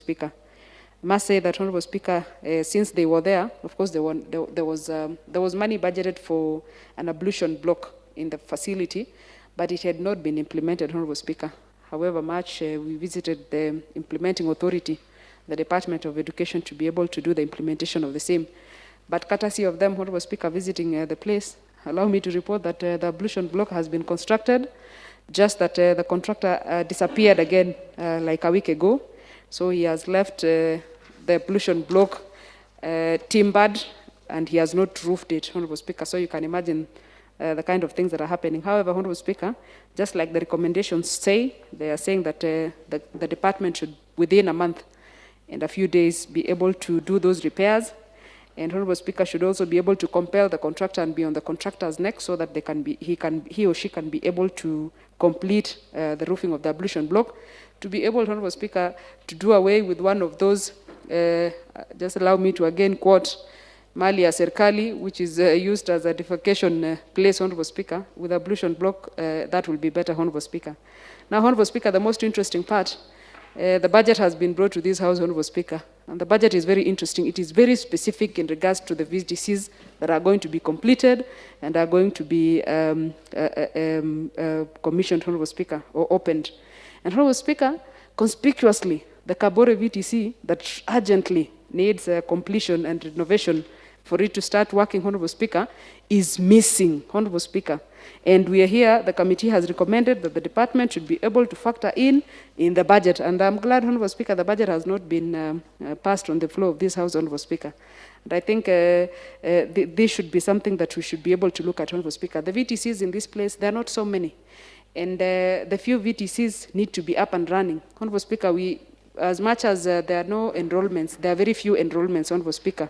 Speaker. I must say that, Honorable Speaker, since they were there, of course, there was money budgeted for an ablution block in the facility, but it had not been implemented, Honorable Speaker. However much we visited the implementing authority, the Department of Education, to be able to do the implementation of the same. But courtesy of them, Honorable Speaker, visiting the place, allow me to report that the ablution block has been constructed, just that the contractor disappeared again like a week ago. So he has left the ablution block timbered, and he has not roofed it, Honorable Speaker. So you can imagine the kind of things that are happening. However, Honorable Speaker, just like the recommendations say, they are saying that the department should, within a month and a few days, be able to do those repairs. And Honorable Speaker should also be able to compel the contractor and be on the contractor's neck so that he or she can be able to complete the roofing of the ablution block. To be able, Honorable Speaker, to do away with one of those, just allow me to again quote mali ya serikali, which is used as a defecation place, Honorable Speaker, with ablution block, that will be better, Honorable Speaker. Now, Honorable Speaker, the most interesting part, the budget has been brought to this House, Honorable Speaker, and the budget is very interesting. It is very specific in regards to the VTCs that are going to be completed and are going to be commissioned, Honorable Speaker, or opened. And Honorable Speaker, conspicuously, the Kabore VTC that urgently needs completion and renovation for it to start working, Honorable Speaker, is missing, Honorable Speaker. And we are here, the committee has recommended that the department should be able to factor in the budget. And I'm glad, Honorable Speaker, the budget has not been passed on the floor of this House, Honorable Speaker. And I think this should be something that we should be able to look at, Honorable Speaker. The VTCs in this place, there are not so many. And the few VTCs need to be up and running. Honorable Speaker, as much as there are no enrollments, there are very few enrollments, Honorable Speaker,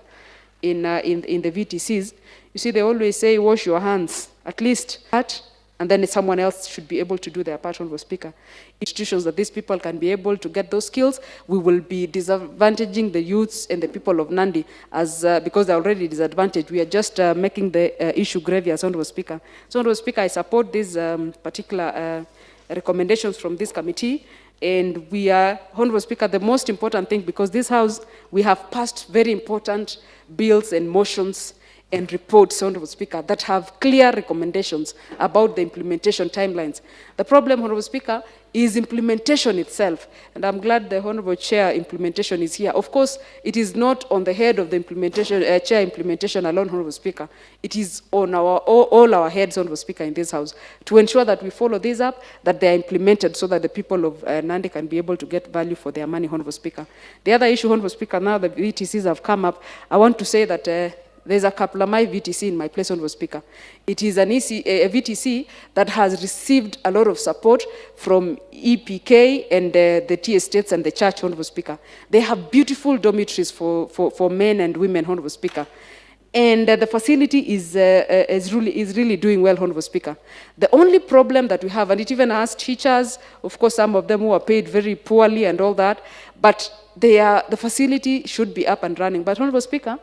in the VTCs. You see, they always say, wash your hands, at least that, and then someone else should be able to do their part, Honorable Speaker. Institutions that these people can be able to get those skills, we will be disadvantaging the youths and the people of Nandi as because they're already disadvantaged. We are just making the issue grievous, Honorable Speaker. So, Honorable Speaker, I support these particular recommendations from this committee. And we are, Honorable Speaker, the most important thing, because this House, we have passed very important bills and motions and reports, Honorable Speaker, that have clear recommendations about the implementation timelines. The problem, Honorable Speaker, is implementation itself. And I'm glad the Honorable Chair implementation is here. Of course, it is not on the head of the implementation, Chair implementation alone, Honorable Speaker. It is on all our heads, Honorable Speaker, in this House, to ensure that we follow these up, that they are implemented so that the people of Nandi can be able to get value for their money, Honorable Speaker. The other issue, Honorable Speaker, now the VTCs have come up, I want to say that there's a Kaplamai VTC in my place, Honorable Speaker. It is a VTC that has received a lot of support from EPK and the T estates and the church, Honorable Speaker. They have beautiful dormitories for men and women, Honorable Speaker. And the facility is really doing well, Honorable Speaker. The only problem that we have, and it even has teachers, of course, some of them who are paid very poorly and all that, but the facility should be up and running. But, Honorable Speaker,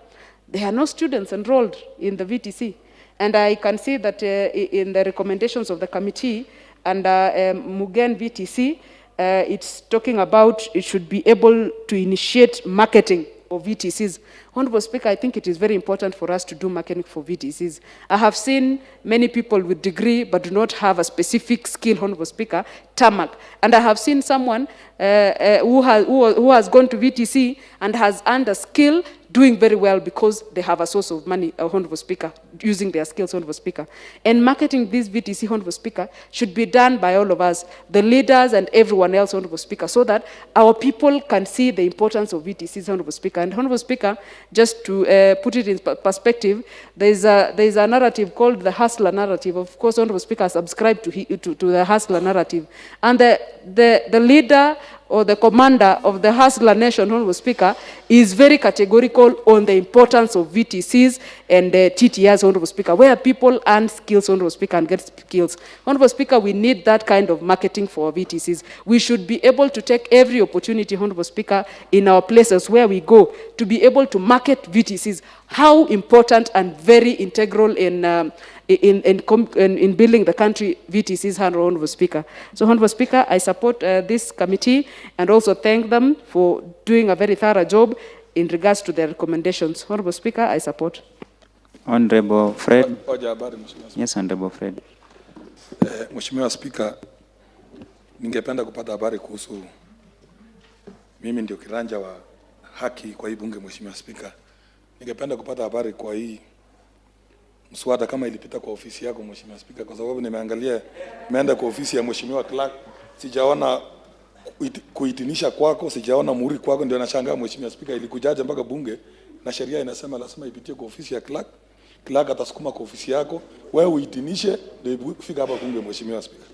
there are no students enrolled in the VTC. And I can see that in the recommendations of the committee under Mugen VTC, it's talking about it should be able to initiate marketing of VTCs. Honorable Speaker, I think it is very important for us to do marketing for VTCs. I have seen many people with degree but do not have a specific skill, Honorable Speaker, tarmac. And I have seen someone who has gone to VTC and has earned a skill doing very well because they have a source of money, Honorable Speaker, using their skills, Honorable Speaker. And marketing this VTC, Honorable Speaker, should be done by all of us, the leaders and everyone else, Honorable Speaker, so that our people can see the importance of VTCs, Honorable Speaker. And Honorable Speaker, just to put it in perspective, there is a narrative called the hustler narrative. Of course, Honorable Speaker, I subscribe to the hustler narrative. And the leader or the commander of the hustler nation, Honorable Speaker, is very categorical on the importance of VTCs and TTRs, Honorable Speaker, where people earn skills, Honorable Speaker, and get skills. Honorable Speaker, we need that kind of marketing for VTCs. We should be able to take every opportunity, Honorable Speaker, in our places where we go to be able to market VTCs. how important and very integral in building the country VTC is, Honorable Speaker. So, Honorable Speaker, I support this committee and also thank them for doing a very thorough job in regards to their recommendations. Honorable Speaker, I support. Honorable Fred. Yes, Honorable Fred. Mheshimiwa Speaker, ningependa kupata habari kuhusu, mimi ndio kiranja wa haki kwa hii bunge. Mheshimiwa Speaker, ningependa kupata habari kwa hii mswada kama ilipita kwa ofisi yako Mheshimiwa Speaker, kwa sababu nimeangalia imeenda kwa ofisi ya Mheshimiwa Clark, sijaona kuitinisha kwako, sijaona muhuri kwako, ndio nashangaa Mheshimiwa Speaker, ilikujaje mpaka bunge na sheria inasema lazima ipitie kwa ofisi ya Clark. Clark atasukuma kwa ofisi yako, wewe uitinishe ndio ifika hapa bunge Mheshimiwa Speaker.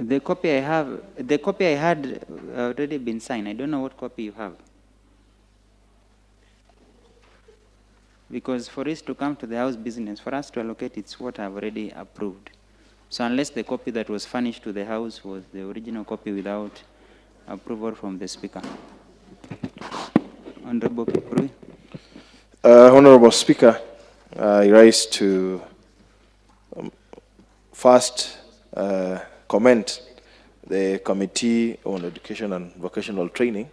The copy I had already been signed. I don't know what copy you have. Because for us to come to the House business, for us to allocate, it's what I've already approved. So unless the copy that was furnished to the House was the original copy without approval from the Speaker. Honorable Kipurui. Honorable Speaker, I rise to first comment the Committee on Education and Vocational Training,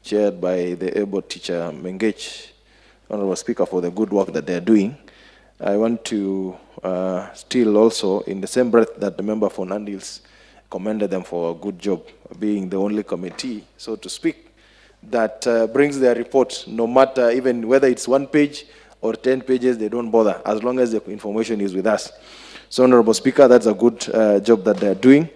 chaired by the able teacher Mengech, Honorable Speaker, for the good work that they're doing. I want to still also, in the same breath that the member for Nandils commended them for a good job, being the only committee, so to speak, that brings their report, no matter even whether it's 1 page or 10 pages, they don't bother, as long as the information is with us. So, Honorable Speaker, that's a good job that they're doing,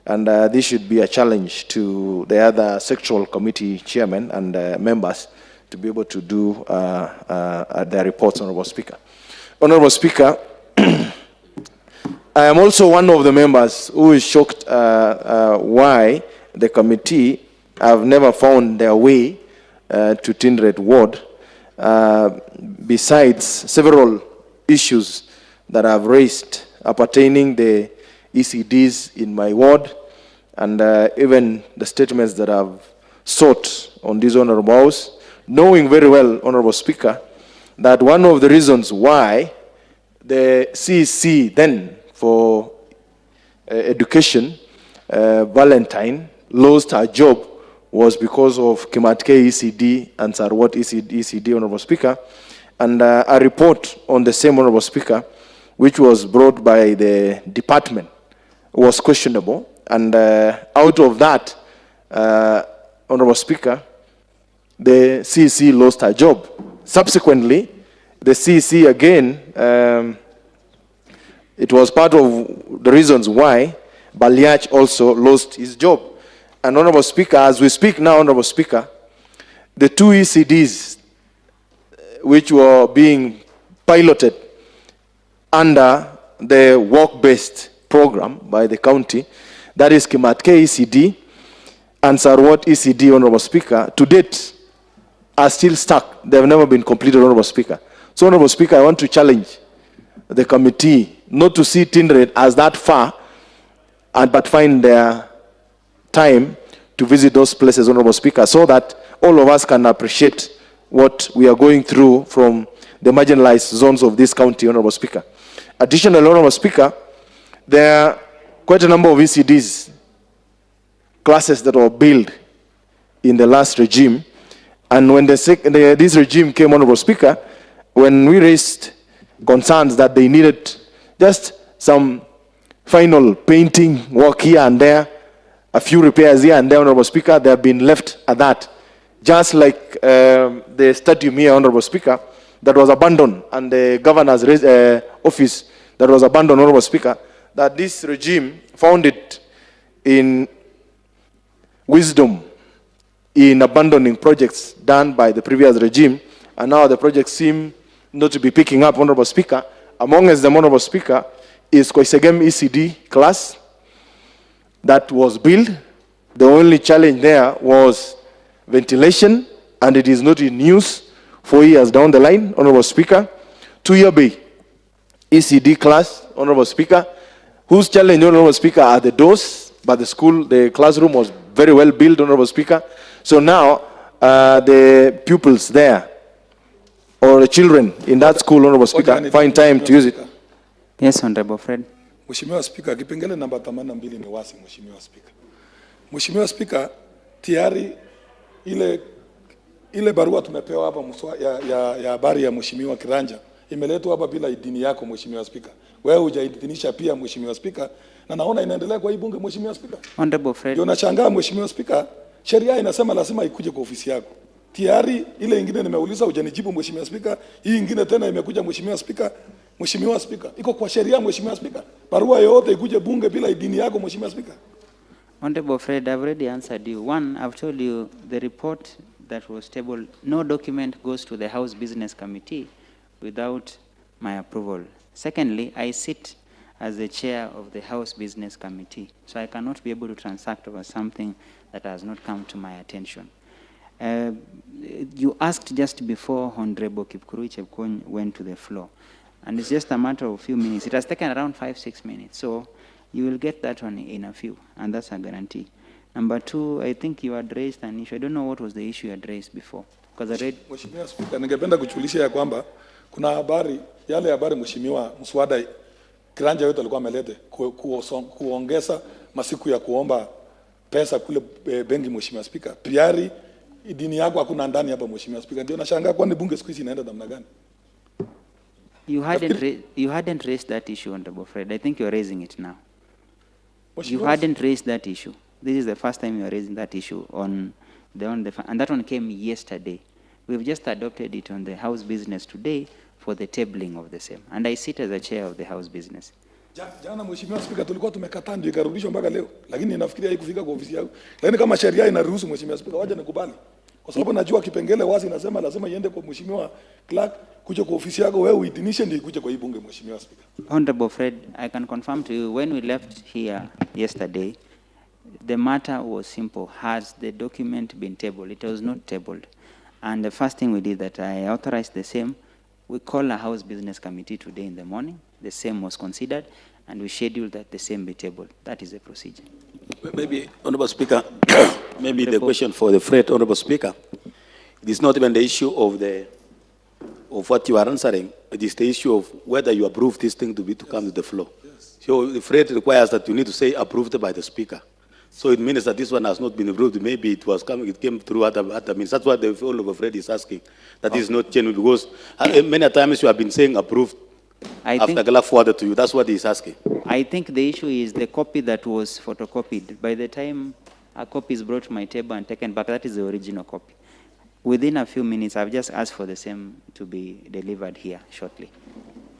and this should be a challenge to the other sectoral committee chairmen and members to be able to do their reports, Honorable Speaker. Honorable Speaker, I am also one of the members who is shocked why the committee have never found their way to Tindred Ward, besides several issues that I've raised appertaining the ECDs in my ward, and even the statements that I've sought on this Honorable House, knowing very well, Honorable Speaker, that one of the reasons why the CEC then for education, Valentine, lost her job was because of Kimatke ECD and Sarwat ECD, Honorable Speaker, and a report on the same, Honorable Speaker, which was brought by the department, was questionable. And out of that, Honorable Speaker, the CEC lost her job. Subsequently, the CEC again, it was part of the reasons why Baliach also lost his job. And Honorable Speaker, as we speak now, Honorable Speaker, the 2 ECDs which were being piloted under the work-based program by the county, that is Kimatke ECD and Sarwat ECD, Honorable Speaker, to date are still stuck. They have never been completed, Honorable Speaker. So, Honorable Speaker, I want to challenge the committee not to see Tindred as that far, but find their time to visit those places, Honorable Speaker, so that all of us can appreciate what we are going through from the marginalized zones of this county, Honorable Speaker. Additionally, Honorable Speaker, there are quite a number of ECDs, classes that were built in the last regime, and when this regime came, Honorable Speaker, when we raised concerns that they needed just some final painting work here and there, a few repairs here and there, Honorable Speaker, they have been left at that. Just like the stadium here, Honorable Speaker, that was abandoned, and the governor's office that was abandoned, Honorable Speaker, that this regime found it in wisdom in abandoning projects done by the previous regime, and now the projects seem not to be picking up, Honorable Speaker. Among us, the Honorable Speaker, is Koisegem ECD class that was built. The only challenge there was ventilation, and it is not in use 4 years down the line, Honorable Speaker. 2-year Bay ECD class, Honorable Speaker, whose challenge, Honorable Speaker, are the doors, but the classroom was very well built, Honorable Speaker. So now, the pupils there, or the children in that school, Honorable Speaker, find time to use it. Yes, Honorable Fred. Mheshimiwa Spika, kipengele namba 82 ni wasi, Mheshimiwa Spika. Mheshimiwa Spika, tayari ile barua tumepewa hapa ya habari ya Mheshimiwa Kiranja imeletwa hapa bila idhini yako, Mheshimiwa Spika. Wewe hujaidhinisha pia, Mheshimiwa Spika, na naona inaendelea kwa hii bunge, Mheshimiwa Spika. Honorable Fred. Ndio nashangaa, Mheshimiwa Spika, sheria inasema lazima ikuje kwa ofisi yako. Tayari ile nyingine nimeuliza hujanijibu, Mheshimiwa Spika. Hii nyingine tena imekuja, Mheshimiwa Spika. Mheshimiwa Spika, iko kwa sheria, Mheshimiwa Spika. Barua yote ikuje bunge bila idhini yako, Mheshimiwa Spika. Honorable Fred, I've already answered you. One, I've told you the report that was tabled, no document goes to the House Business Committee without my approval. Secondly, I sit as the chair of the House Business Committee, so I cannot be able to transact over something that has not come to my attention. You asked just before Honorable Kipkurui Chepkwony went to the floor, and it's just a matter of a few minutes. It has taken around 5-6 minutes, so you will get that one in a few, and that's a guarantee. Number two, I think you had raised an issue. I don't know what was the issue you had raised before, because I read. Mheshimiwa Spika, ningependa kujulisha ya kwamba kuna yale habari Mheshimiwa Mswada Kiranja wetu alikuwa amelete kuongeza masiku ya kuomba pesa kule benki, Mheshimiwa Spika. Tayari idhini yako hakuna ndani hapa, Mheshimiwa Spika. Ndio nashangaa kwani bunge siku hizi inaenda namna gani? You hadn't raised that issue, Honorable Fred. I think you're raising it now. You hadn't raised that issue. This is the first time you're raising that issue and that one came yesterday. We've just adopted it on the House Business today for the tabling of the same. And I sit as a chair of the House Business. Jana Mheshimiwa Spika, tulikuwa tumekataa ndio ikarudishwa mpaka leo. Lakini nafikiria haikufika kwa ofisi yako. Lakini kama sheria inaruhusu, Mheshimiwa Spika, waje nikubali. Kwa sababu najua kipengele wazi nasema lazima iende kwa Mheshimiwa Clerk, kuja kwa ofisi yako, wewe uidhinishe ndio ikuje kwa hii bunge, Mheshimiwa Spika. Honorable Fred, I can confirm to you, when we left here yesterday, the matter was simple. Has the document been tabled? It was not tabled. And the first thing we did that I authorized the same, we called a House Business Committee today in the morning. The same was considered, and we scheduled that the same be tabled. That is the procedure. Maybe, Honorable Speaker, maybe the question for the Fred, Honorable Speaker, it is not even the issue of what you are answering. It is the issue of whether you approve this thing to come to the floor. Yes. So the Fred requires that you need to say approved by the Speaker. So it means that this one has not been approved. Maybe it came through other means. That's what the Honorable Fred is asking. That is not genuine, because many times you have been saying approved after Galak forwarded to you. That's what he's asking. I think the issue is the copy that was photocopied. By the time a copy is brought to my table and taken back, that is the original copy. Within a few minutes, I've just asked for the same to be delivered here shortly.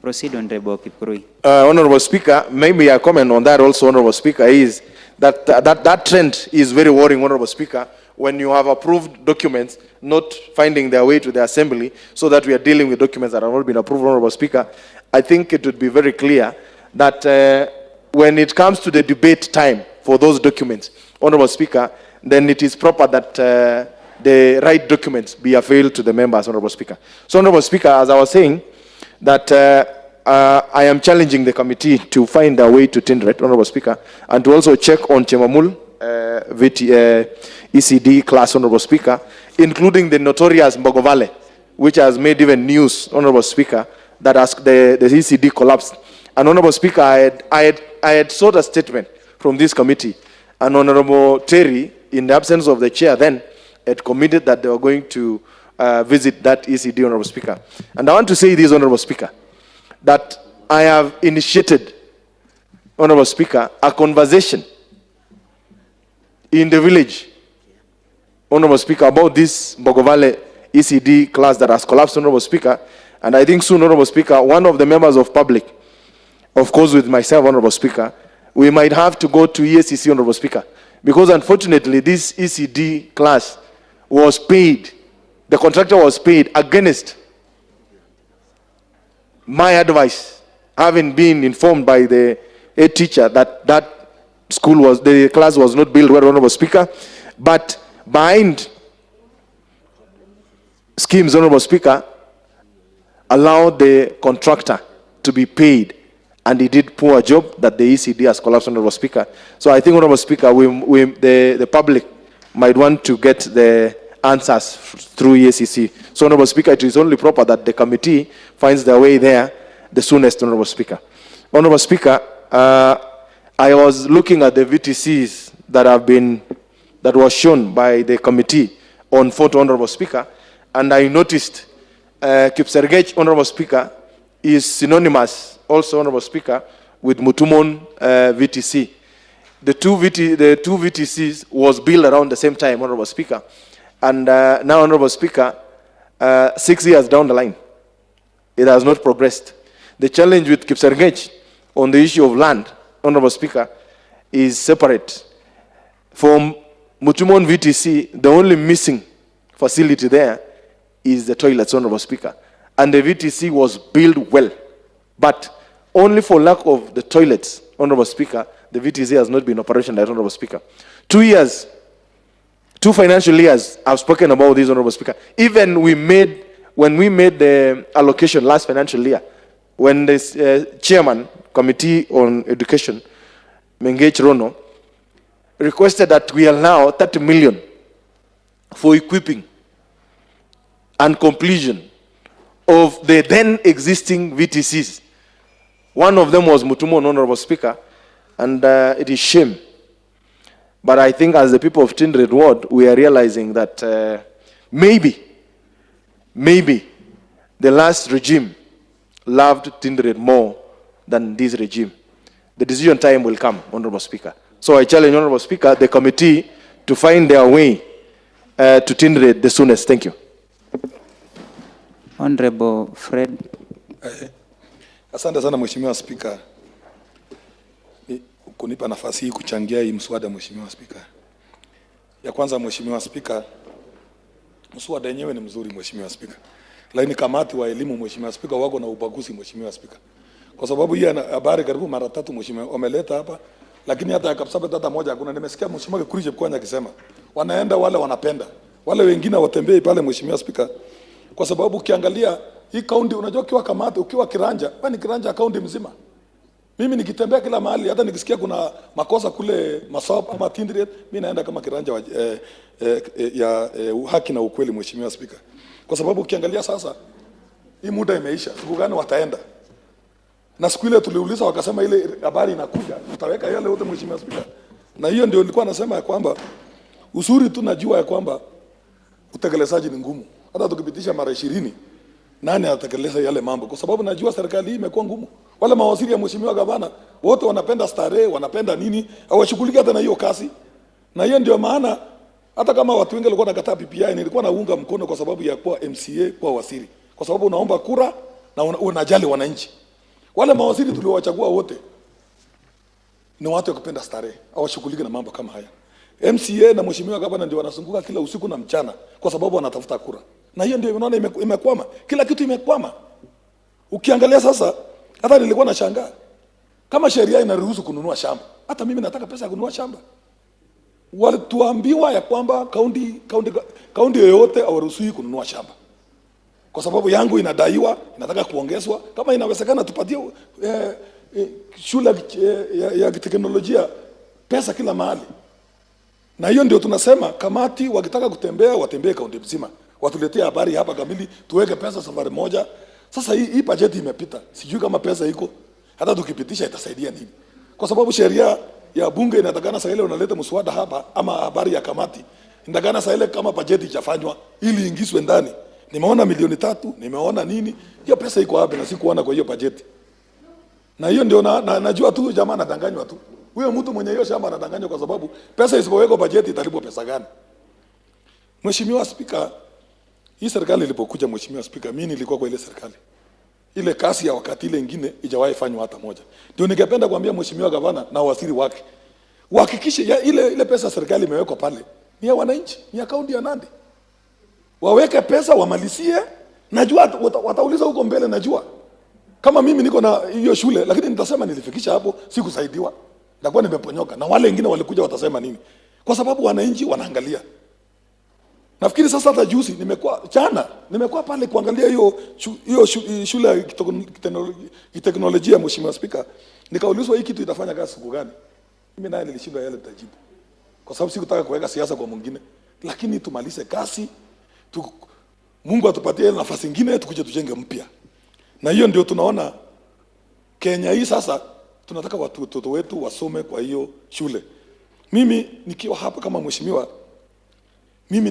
Proceed, Honorable Kipkurui. Honorable Speaker, maybe a comment on that also, Honorable Speaker, is that trend is very worrying, Honorable Speaker, when you have approved documents not finding their way to the Assembly, so that we are dealing with documents that have not been approved, Honorable Speaker. I think it would be very clear that when it comes to the debate time for those documents, Honorable Speaker, then it is proper that the right documents be availed to the members, Honorable Speaker. So, Honorable Speaker, as I was saying, that I am challenging the committee to find a way to tender it, Honorable Speaker, and to also check on Chemamul ECD class, Honorable Speaker, including the notorious Mbogovale, which has made even news, Honorable Speaker, that the ECD collapsed. And Honorable Speaker, I had sought a statement from this committee, and Honorable Terry, in the absence of the chair then, had committed that they were going to visit that ECD, Honorable Speaker. And I want to say this, Honorable Speaker, that I have initiated, Honorable Speaker, a conversation in the village, Honorable Speaker, about this Mbogovale ECD class that has collapsed, Honorable Speaker. And I think soon, Honorable Speaker, one of the members of public, of course with myself, Honorable Speaker, we might have to go to EACC, Honorable Speaker, because unfortunately this ECD class was paid, the contractor was paid against my advice, having been informed by the head teacher that the class was not built well, Honorable Speaker, but behind schemes, Honorable Speaker, allowed the contractor to be paid and he did poor job that the ECD has collapsed, Honorable Speaker. So I think, Honorable Speaker, the public might want to get the answers through EACC. So, Honorable Speaker, it is only proper that the committee finds their way there the soonest, Honorable Speaker. Honorable Speaker, I was looking at the VTCs that was shown by the committee on photo, Honorable Speaker, and I noticed Kipsergech, Honorable Speaker, is synonymous also, Honorable Speaker, with Mutumon VTC. The two VTCs was built around the same time, Honorable Speaker, and now, Honorable Speaker, 6 years down the line, it has not progressed. The challenge with Kipsergech on the issue of land, Honorable Speaker, is separate. From Mutumon VTC, the only missing facility there is the toilets, Honorable Speaker. And the VTC was built well, but only for lack of the toilets, Honorable Speaker, the VTC has not been operational, Honorable Speaker. 2 years, 2 financial years, I've spoken about this, Honorable Speaker. Even when we made the allocation last financial year, when the chairman, Committee on Education, Mengech Rono, requested that we allow 30 million for equipping and completion of the then existing VTCs. One of them was Mutumon, Honorable Speaker, and it is shame. But I think as the people of Tindred Ward, we are realizing that maybe the last regime loved Tindred more than this regime. The decision time will come, Honorable Speaker. So I challenge, Honorable Speaker, the committee to find their way to Tindred the soonest. Thank you. Honorable Fred. Asante sana Mheshimiwa Spika kunipa nafasi hii kuchangia hii mswada, Mheshimiwa Spika. Ya kwanza, Mheshimiwa Spika, mswada yenyewe ni mzuri, Mheshimiwa Spika. Lakini kamati wa elimu, Mheshimiwa Spika, wako na ubaguzi, Mheshimiwa Spika. Kwa sababu hii habari karibu mara 3 Mheshimiwa wameleta hapa, lakini hata Kapsabet hata moja hakuna. Nimesikia Mheshimiwa Kurije Kwanya akisema wanaenda wale wanapenda, wale wengine watembei pale, Mheshimiwa Spika. Kwa sababu ukiangalia hii kaunti, unajua ukiwa kamati, ukiwa kiranja, kwani kiranja kaunti mzima. Mimi nikitembea kila mahali, hata nikisikia kuna makosa kule Masop ama Tindred, mimi naenda kama kiranja ya haki na ukweli, Mheshimiwa Spika. Kwa sababu ukiangalia sasa hii muda imeisha, siku gani wataenda? Na siku ile tuliuliza wakasema ile habari inakuja, tutaweka yale yote, Mheshimiwa Spika. Na hiyo ndio nilikuwa nasema ya kwamba uzuri tu najua ya kwamba utekelezaji ni ngumu. Hata tukipitisha mara 20, nani atatekeleza yale mambo? Kwa sababu najua serikali hii imekuwa ngumu. Wale mawaziri ya Mheshimiwa Gavana wote wanapenda starehe, wanapenda nini, hawashughuliki hata na hiyo kazi. Na hiyo ndio maana hata kama watu wengi walikuwa nakataa PPI, nilikuwa naunga mkono kwa sababu ya kuwa MCA, kuwa waziri. Kwa sababu unaomba kura na unajali wananchi. Wale mawaziri tuliowachagua wote ni watu wa kupenda starehe, hawashughuliki na mambo kama haya. MCA na Mheshimiwa Gavana ndio wanazunguka kila usiku na mchana kwa sababu wanatafuta kura. Na hiyo ndio unaona imekwama. Kila kitu imekwama. Ukiangalia sasa, hata nilikuwa nashangaa kama sheria inaruhusu kununua shamba. Hata mimi nataka pesa ya kununua shamba. Walituambiwa ya kwamba kaunti yoyote hawaruhusiwi kununua shamba. Kwa sababu yangu inadaiwa, inataka kuongezwa. Kama inawezekana tupatie shule ya teknolojia pesa kila mahali. Na hiyo ndio tunasema kamati wakitaka kutembea watembee kaunti mzima. Watuletee habari hapa kamili, tuweke pesa safari moja. Sasa hii bajeti imepita. Sijui kama pesa iko. Hata tukipitisha itasaidia nini? Kwa sababu sheria ya bunge inatakana saa ile unaleta mswada hapa ama habari ya kamati. Inatakana saa ile kama bajeti itafanywa ili ingizwe ndani. Nimeona milioni 3, nimeona nini? Hiyo pesa iko wapi na sikuona kwa hiyo bajeti. Na hiyo ndio najua tu jamaa anadanganywa tu. Huyo mtu mwenye hiyo shamba anadanganywa kwa sababu pesa isipowekwa bajeti italipwa pesa gani? Mheshimiwa Spika, hii serikali ilipokuja, Mheshimiwa Spika, mimi nilikuwa kwa ile serikali. Ile kasi ya wakati ile nyingine ijawahi fanywa hata moja. Ndio ningependa kuambia Mheshimiwa Gavana na waziri wake uhakikishe ile pesa serikali imewekwa pale ni ya wananchi, ni akaunti ya Nandi. Waweke pesa wamalizie, najua watauliza huko mbele, najua. Kama mimi niko na hiyo shule lakini nitasema nilifikisha hapo sikusaidiwa. Nitakuwa nimeponyoka na wale wengine walikuja watasema nini? Kwa sababu wananchi wanaangalia. Nafikiri sasa hata juzi nimekuwa pale kuangalia hiyo shule ya kiteknolojia, Mheshimiwa Spika. Nikaulizwa hii kitu itafanya kazi siku gani? Mimi naye nilishindwa yale nitajibu. Kwa sababu sikutaka kuweka siasa kwa mwingine. Lakini tumalize kazi. Mungu atupatie nafasi nyingine tukuje tujenge mpya. Na hiyo ndio tunaona Kenya hii sasa tunataka watoto wetu wasome kwa hiyo shule. Mimi nikiwa hapa kama mheshimiwa, mimi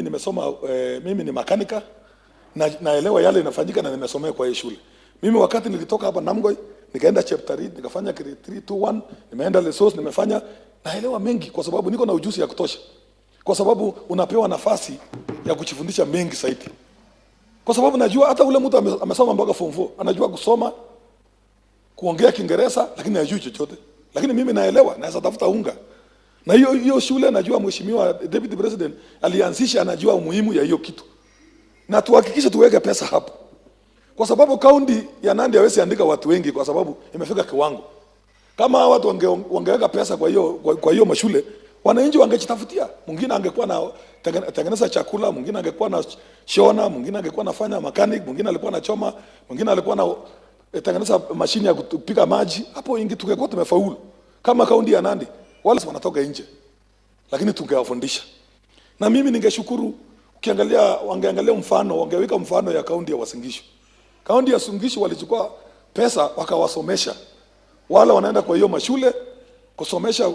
nimesoma, mimi ni makanika na naelewa yale inafanyika na nimesomea kwa hiyo shule. Mimi wakati nilitoka hapa Namgoi nikaenda Cheptarit nikafanya grade 321, nimeenda Lesos nimefanya, naelewa mengi kwa sababu niko na ujuzi ya kutosha. Kwa sababu unapewa nafasi ya kujifundisha mengi zaidi. Kwa sababu najua hata ule mtu amesoma mpaka form 4, anajua kusoma, kuongea Kiingereza lakini hajui chochote. Lakini mimi naelewa, naweza tafuta unga. Na hiyo shule najua Mheshimiwa Deputy President alianzisha, anajua umuhimu ya hiyo kitu. Na tuhakikishe tuweke pesa hapo. Kwa sababu kaunti ya Nandi hawezi andika watu wengi kwa sababu imefika kiwango. Kama watu wangeweka pesa kwa hiyo mashule, wananchi wangejitafutia. Mwingine angekuwa na tengeneza chakula, mwingine angekuwa na shona, mwingine angekuwa nafanya mechanic, mwingine alikuwa na choma, mwingine alikuwa na tengeneza mashine ya kupika maji. Hapo ingi tungekuwa tumefaulu. Kama kaunti ya Nandi, wale wanatoka nje. Lakini tungewafundisha. Na mimi ningeshukuru wangeangalia mfano, wangeweka mfano ya kaunti ya Uasin Gishu. Kaunti ya Uasin Gishu walichukua pesa wakawasomesha. Wale wanaenda kwa hiyo mashule kusomesha.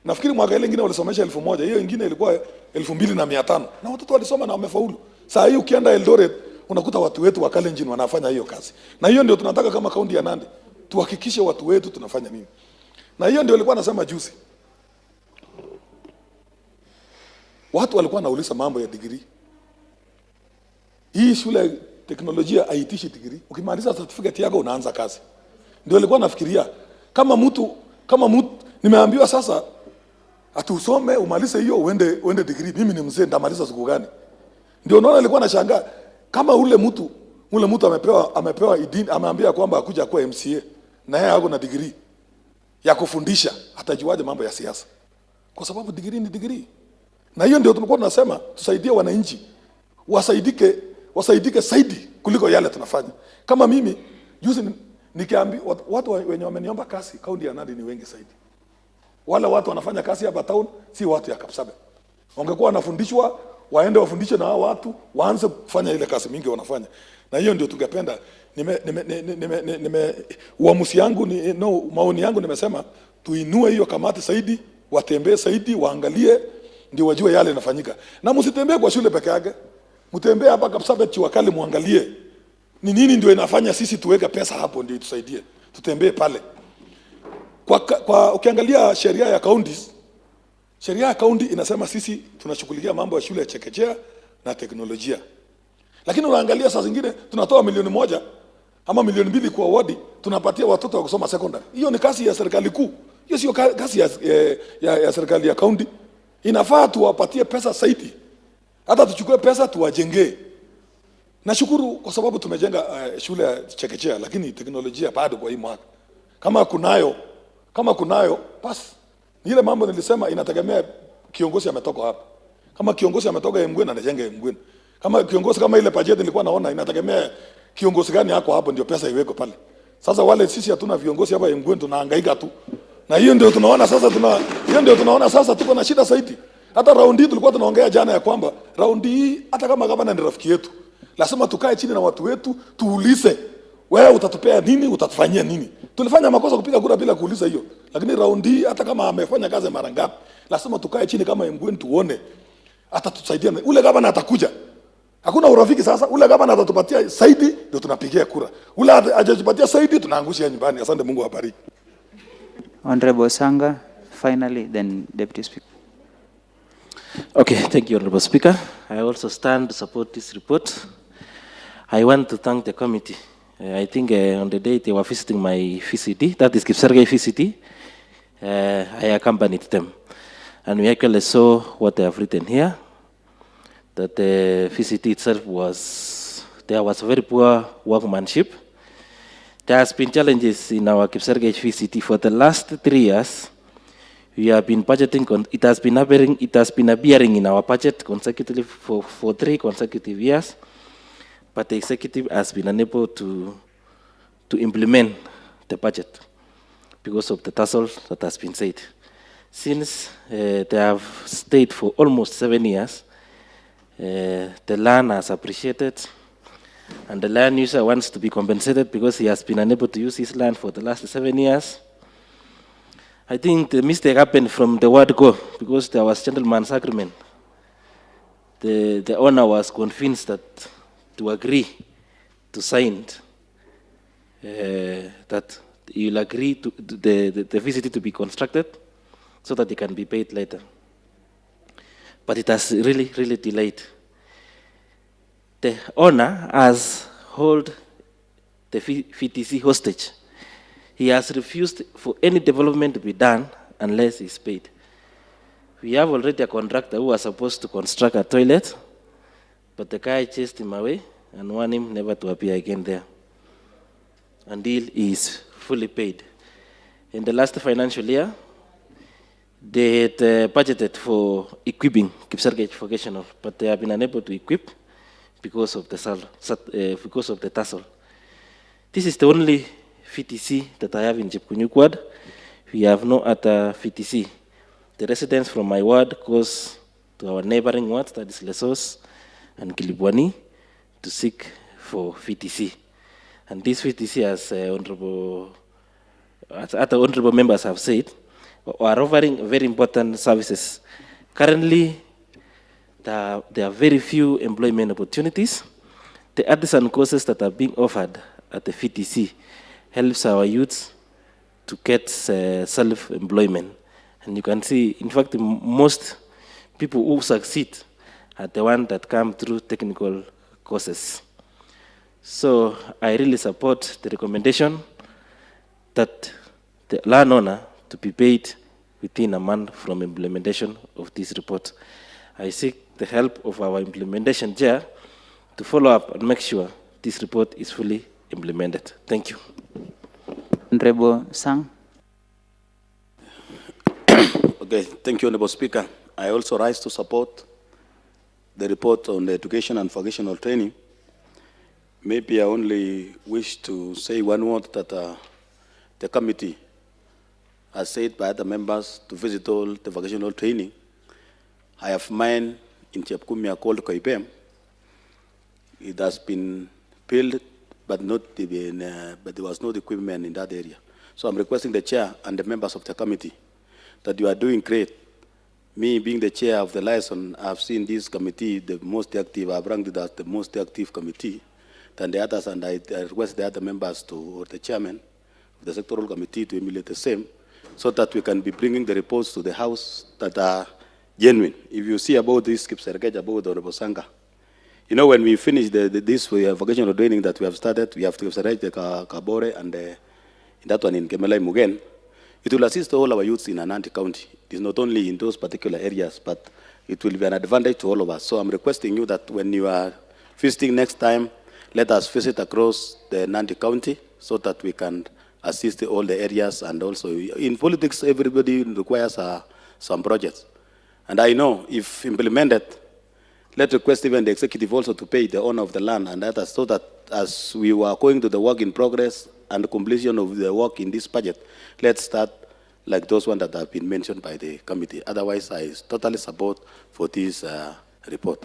Nafikiri mwaka ile ingine walisomesha 1000, hiyo ingine ilikuwa 2500. Na watoto walisoma na wamefaulu. Saa hii ukienda Eldoret unakuta watu wetu wa Kalenjin wanafanya hiyo kazi. Na hiyo ndio tunataka kama kaunti ya Nandi. Tuhakikishe watu wetu tunafanya nini. Na hiyo ndio nilikuwa nasema juzi. Watu walikuwa wanauliza mambo ya degree. Hii shule ya teknolojia haitishi degree. Ukimaliza certificate yako unaanza kazi. Ndio nilikuwa nafikiria kama mtu nimeambiwa sasa atusome umalize hiyo uende degree. Mimi ni mzee nitamaliza siku gani? Ndio naona nilikuwa nashangaa kama ule mtu amepewa idini, ameambia kwamba akuja kwa MCA na yeye hako na degree ya kufundisha, atajuaje mambo ya siasa? Kwa sababu degree ni degree. Na hiyo ndio tulikuwa tunasema tusaidie wananchi wasaidike zaidi kuliko yale tunafanya. Kama mimi juzi nikiambia watu wenye wameniomba kazi kaunti ya Nandi ni wengi zaidi. Wala watu wanafanya kazi hapa town si watu ya Kapsabet. Wangekuwa wanafundishwa waende wafundishe na hao watu waanze kufanya ile kazi mingi wanafanya. Na hiyo ndio tungependa uamuzi yangu maoni yangu nimesema tuinue hiyo kamati zaidi, watembee zaidi, waangalie ndio wajue yale yanafanyika. Na msitembee kwa shule peke yake. Mtembee hapa Kapsabet Chiwakali muangalie ni nini ndio inafanya sisi tuweke pesa hapo ndio itusaidie. Tutembee pale. Kwa ukiangalia sheria ya county inasema sisi tunashughulikia mambo ya shule ya chekechea na teknolojia. Lakini unaangalia saa zingine tunatoa 1,000,000 ama 2,000,000 kwa wadi tunapatia watoto wa kusoma secondary. Hiyo ni kazi ya serikali kuu. Hiyo sio kazi ya serikali ya county. Inafaa tuwapatie pesa zaidi. Hata tuchukue pesa tuwajengee. Nashukuru kwa sababu tumejenga shule ya chekechea lakini teknolojia bado kwa hii mwaka. Kama kunayo basi ni ile mambo nilisema inategemea kiongozi ametoka hapa. Kama kiongozi ametoka Emgwen anajenga Emgwen. Kama kiongozi kama ile budget nilikuwa naona inategemea kiongozi gani yako hapo ndio pesa iweko pale. Sasa wale sisi hatuna viongozi hapa Emgwen tunahangaika tu. Na hiyo ndio tunaona sasa tuko na shida zaidi. Hata raundi hii tulikuwa tunaongea jana ya kwamba raundi hii hata kama gavana ni rafiki yetu lazima tukae chini na watu wetu tuulize wewe utatupea nini, utatufanyia nini. Tulifanya makosa kupiga kura bila kuuliza hiyo. Lakini raundi hii hata kama amefanya kazi mara ngapi lazima tukae chini kama Emgwen tuone atatusaidia. Ule gavana atakuja. Hakuna urafiki sasa. Ule gavana atatupatia zaidi ndio tunapigia kura. Ule hajajipatia zaidi tunaangusha nyumbani. Asante, Mungu awabariki. Honorable Sanga, finally then Deputy Speaker. Okay, thank you, Honorable Speaker. I also stand to support this report. I want to thank the committee. I think on the day they were visiting my VCT, that is Kipsergei VCT, I accompanied them. And we actually saw what they have written here, that the VCT itself there was very poor workmanship. There has been challenges in our Kipsergei VCT for the last 3 years. We have been budgeting, it has been appearing in our budget consecutively for 3 consecutive years, but the executive has been unable to implement the budget because of the tussle that has been said. Since they have stayed for almost 7 years, the land has appreciated, and the land user wants to be compensated because he has been unable to use his land for the last 7 years. I think the mistake happened from the word go because there was gentleman's agreement. The owner was convinced that to agree to sign that you'll agree to the VCT to be constructed so that it can be paid later. But it has really, really delayed. The owner has held the VTC hostage. He has refused for any development to be done unless he's paid. We have already a contractor who was supposed to construct a toilet, but the guy chased him away and warned him never to appear again there until he is fully paid. In the last financial year, they had budgeted for equipping Kipsergej Vocational, but they have been unable to equip because of the tussle. This is the only VTC that I have in Jepkunyuk ward. We have no other VTC. The residents from my ward goes to our neighboring wards, that is Lesos and Kilibwani, to seek for VTC. And this VTC, as other honorable members have said, are offering very important services. Currently, there are very few employment opportunities. The artisan courses that are being offered at the VTC helps our youths to get self-employment. And you can see, in fact, most people who succeed are the ones that come through technical courses. So I really support the recommendation that the landowner to be paid within a month from implementation of this report. I seek the help of our implementation chair to follow up and make sure this report is fully implemented. Thank you. Honorable Sang. Okay, thank you, Honorable Speaker. I also rise to support the report on the education and vocational training. Maybe I only wish to say one word that the committee has said by other members to visit all the vocational training. I have mine in Chepkumia called Koipem. It has been built, but there was no equipment in that area. So I'm requesting the chair and the members of the committee that you are doing great. Me being the chair of the liaison, I've seen this committee the most active. I've ranked it as the most active committee than the others, and I request the other members or the chairman of the sectoral committee to emulate the same, so that we can be bringing the reports to the House that are genuine. If you see about this Kipsergej, about the Honorable Sanga, you know, when we finish this vocational training that we have started, we have to Kipsergej, the Kabore, and that one in Kemelai Mugen. It will assist all our youths in Ananti County. It is not only in those particular areas, but it will be an advantage to all of us. So I'm requesting you that when you are visiting next time, let us visit across the Nandi County so that we can assist all the areas. And also in politics, everybody requires some projects. And I know if implemented, let's request even the executive also to pay the owner of the land and others, so that as we were going to the work in progress and the completion of the work in this budget, let's start like those ones that have been mentioned by the committee. Otherwise, I totally support for this report.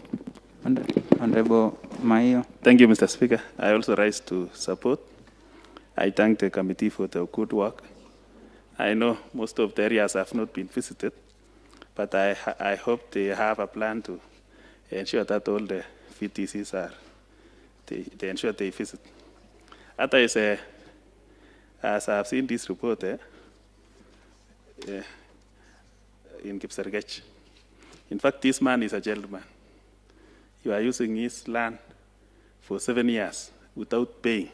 Honorable Maio. Thank you, Mr. Speaker. I also rise to support. I thank the committee for the good work. I know most of the areas have not been visited, but I hope they have a plan to ensure that all the VTCs are, they ensure they visit. As I've seen this report in Kipsergej. In fact, this man is a gentleman. You are using his land for 7 years without paying,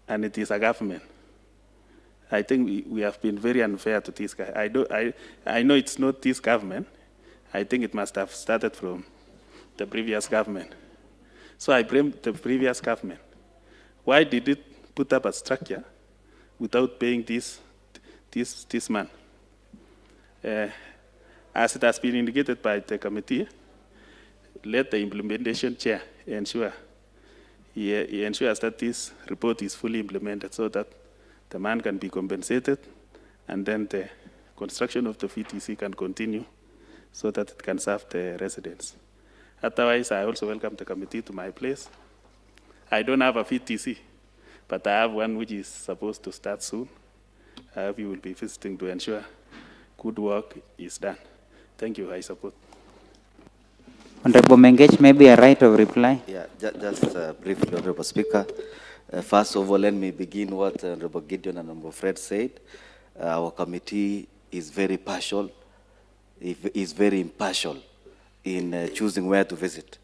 and it is a government. I think we have been very unfair to this guy. I know it's not this government. I think it must have started from the previous government. So I blame the previous government. Why did it put up a structure without paying this man? As it has been indicated by the committee, let the implementation chair ensure he ensures that this report is fully implemented so that the man can be compensated and then the construction of the VTC can continue so that it can serve the residents. Otherwise, I also welcome the committee to my place. I don't have a VTC, but I have one which is supposed to start soon. I hope you will be visiting to ensure good work is done. Thank you, I support. Honorable Mengech, maybe a right of reply. Yeah, just briefly, Honorable Speaker. First of all, let me begin what Honorable Gideon and Honorable Fred said. Our committee is very partial, is very impartial in choosing where to visit.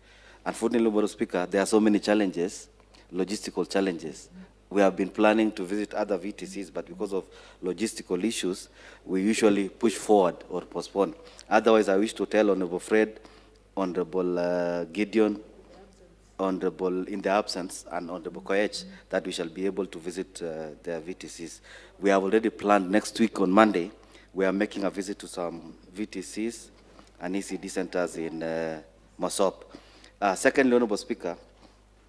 Unfortunately, Honorable Speaker, there are so many challenges, logistical challenges. We have been planning to visit other VTCs, but because of logistical issues, we usually push forward or postpone. Otherwise, I wish to tell Honorable Fred, Honorable Gideon, Honorable in the absence, and Honorable Koech, that we shall be able to visit their VTCs. We have already planned next week on Monday. We are making a visit to some VTCs and ECD centers in Mosop. Secondly, Honorable Speaker,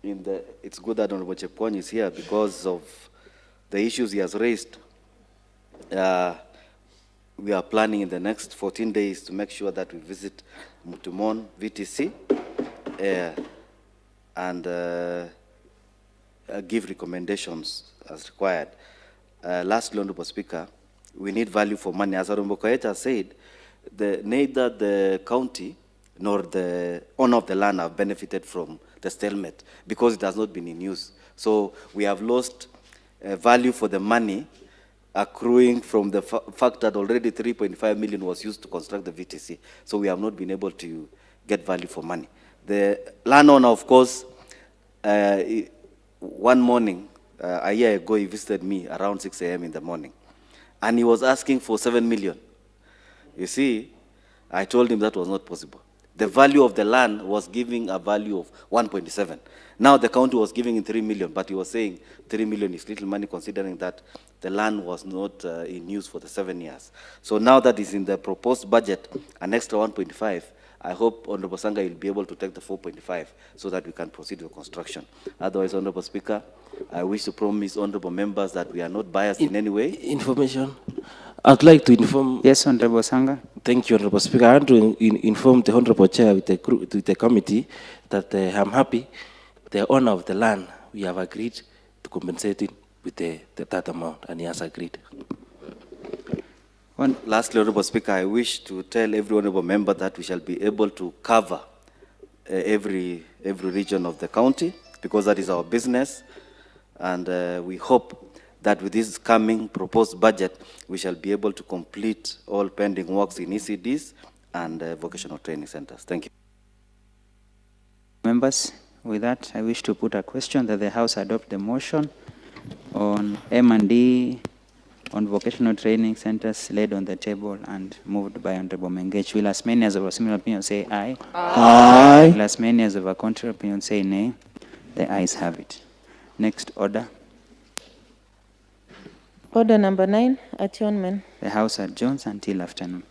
it's good that Honorable Chepkwony is here because of the issues he has raised. We are planning in the next 14 days to make sure that we visit Mutumon VTC and give recommendations as required. Lastly, Honorable Speaker, we need value for money. As Honorable Koech said, neither the county nor the owner of the land have benefited from the stalemate because it has not been in use. So we have lost value for the money accruing from the fact that already 3.5 million was used to construct the VTC. So we have not been able to get value for money. The landowner, of course, one morning, a year ago, he visited me around 6 a.m. in the morning, and he was asking for 7 million. You see, I told him that was not possible. The value of the land was giving a value of 1.7. Now the county was giving him 3 million, but he was saying 3 million is little money considering that the land was not in use for the 7 years. So now that is in the proposed budget, an extra 1.5, I hope Honorable Sanga will be able to take the 4.5 so that we can proceed with construction. Otherwise, Honorable Speaker, I wish to promise honorable members that we are not biased in any way. Information. I'd like to inform. Yes, Honorable Sanga. Thank you, Honorable Speaker. I want to inform the Honorable Chair with the committee that I'm happy the owner of the land, we have agreed to compensate him with that amount, and he has agreed. Lastly, Honorable Speaker, I wish to tell every honorable member that we shall be able to cover every region of the county because that is our business, and we hope that with this coming proposed budget, we shall be able to complete all pending works in ECDs and vocational training centers. Thank you. Members, with that, I wish to put a question that the House adopt the motion on M&D on vocational training centers laid on the table and moved by Honorable Mengech. Will as many as of a similar opinion say aye? Aye. Will as many as of a contrary opinion say nay? The ayes have it. Next order. Order number 9, adjournment. The House adjourns until afternoon.